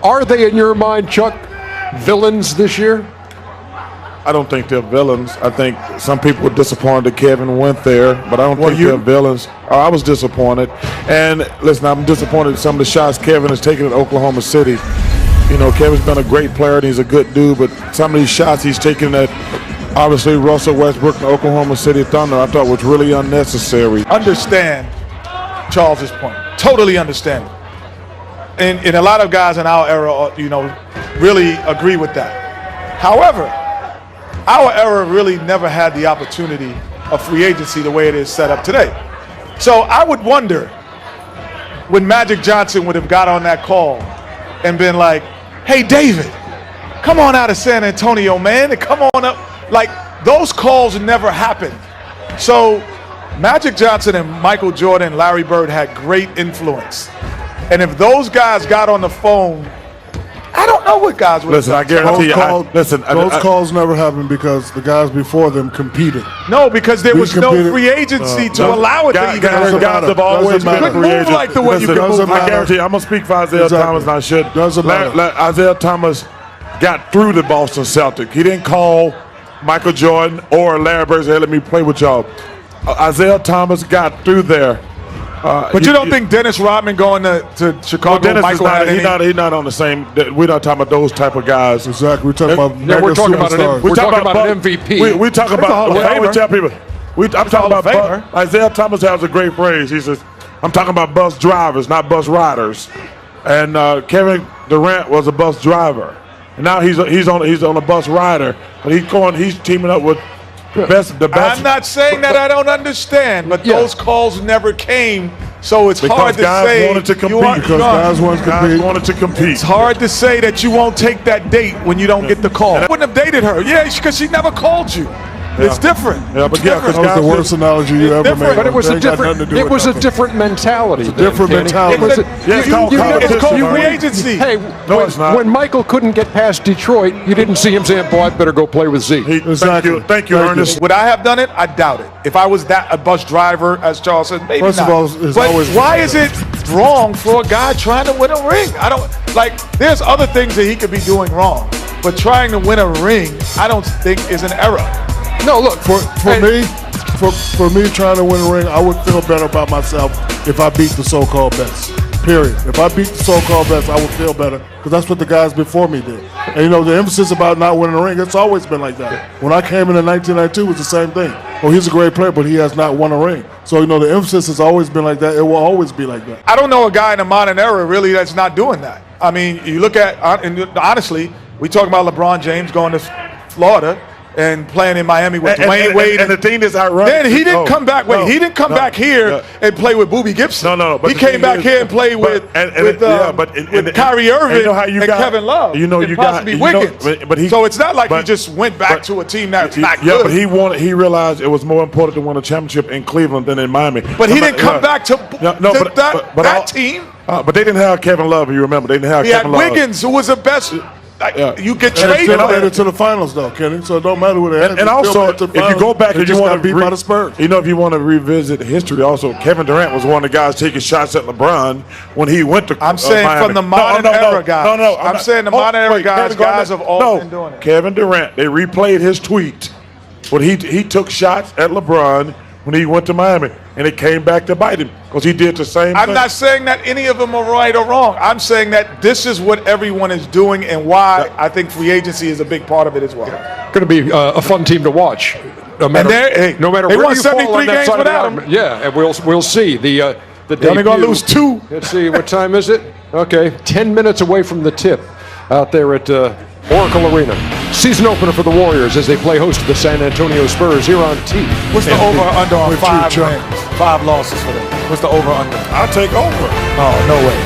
Are they, in your mind, Chuck, villains this year? I don't think they're villains. I think some people were disappointed that Kevin went there, but I don't think they're villains. I was disappointed. And listen, I'm disappointed in some of the shots Kevin has taken at Oklahoma City. You know, Kevin's been a great player and he's a good dude, but some of these shots he's taken at, obviously, Russell Westbrook and Oklahoma City Thunder, I thought was really unnecessary. Understand Charles's point. Totally understand it. And a lot of guys in our era, you know, really agree with that. However, our era really never had the opportunity of free agency the way it is set up today. So I would wonder when Magic Johnson would have got on that call and been like, hey, David, come on out of San Antonio, man, and come on up. Like, those calls never happened. So Magic Johnson and Michael Jordan and Larry Bird had great influence. And if those guys got on the phone, I don't know what guys would have done. I guarantee you. Those calls never happened because the guys before them competed. No, because there was no free agency to allow it to even happen. Guys have always been couldn't free move agents. like the way you could move. I guarantee you, I'm going to speak for Isaiah Thomas, and I should. Doesn't matter. Isaiah Thomas got through the Boston Celtics. He didn't call Michael Jordan or Larry Bird and say, hey, let me play with y'all. Isaiah Thomas got through there. But you don't think Dennis Rodman going to Chicago? Well, Dennis Michael is not, he's not on the same. We're not talking about those type of guys. Exactly. We're talking about we're talking about an MVP. We talk about. I always tell people. I'm talking about Isaiah Thomas has a great phrase. He says, "I'm talking about bus drivers, not bus riders." And Kevin Durant was a bus driver, and now he's on a bus rider. But he's teaming up with the best. I'm not saying that I don't understand, but those calls never came, so it's hard to say. Guys wanted to compete. It's hard to say that you won't take that date when you don't get the call. I wouldn't have dated her, because she never called you. It's different. Yeah, but that was the worst analogy you ever made. But it was a different mentality. It's a different mentality. It's called free agency. Hey, no, it's not. When Michael couldn't get past Detroit, you didn't see him saying, boy, I better go play with Z. Thank you, Ernest. Would I have done it? I doubt it. If I was a bus driver, as Charles said, maybe First not. of all, it's but always why is it wrong for a guy trying to win a ring? I don't, there's other things that he could be doing wrong, but trying to win a ring, I don't think is an error. No, look, for me trying to win a ring, I would feel better about myself if I beat the so-called best. Period. If I beat the so-called best, I would feel better because that's what the guys before me did. And the emphasis about not winning a ring, it's always been like that. When I came in 1992, it was the same thing. Well, he's a great player, but he has not won a ring. So the emphasis has always been like that. It will always be like that. I don't know a guy in the modern era really that's not doing that. I mean, you look at, and honestly, we talk about LeBron James going to Florida and playing in Miami with Dwayne Wade. And the thing is ironic. Then he didn't come back. He didn't come back here and play with Boobie Gibson. But he came back here and played with Kyrie Irving and Kevin Love. Possibly Wiggins. So it's not like he just went back to a team that's not good. But he realized it was more important to win a championship in Cleveland than in Miami. But he didn't come back to that team. But they didn't have Kevin Love. You remember? They didn't have Kevin Love. He had Wiggins, who was the best. You get traded. They made it to the finals, though, Kenny. So it don't matter who they had. And also, if you go back and you want to beat by the Spurs, if you want to revisit history, also Kevin Durant was one of the guys taking shots at LeBron when he went to. I'm saying Miami. from the modern era guys. I'm saying the modern era guys have all been doing it. Kevin Durant. They replayed his tweet, but he took shots at LeBron when he went to Miami, and it came back to bite him because he did the same thing. I'm not saying that any of them are right or wrong. I'm saying that this is what everyone is doing and why I think free agency is a big part of it as well. Going to be a fun team to watch. No matter they where won you 73 fall on that games side without of the him. Yeah, and we'll see. The They're only going to lose 2. Let's see, what time is it? Okay, 10 minutes away from the tip out there at Oracle Arena. Season opener for the Warriors as they play host to the San Antonio Spurs here on T. What's the over-under on 5 wins? 5 losses for them. What's the over-under? I'll take over. Oh, no way.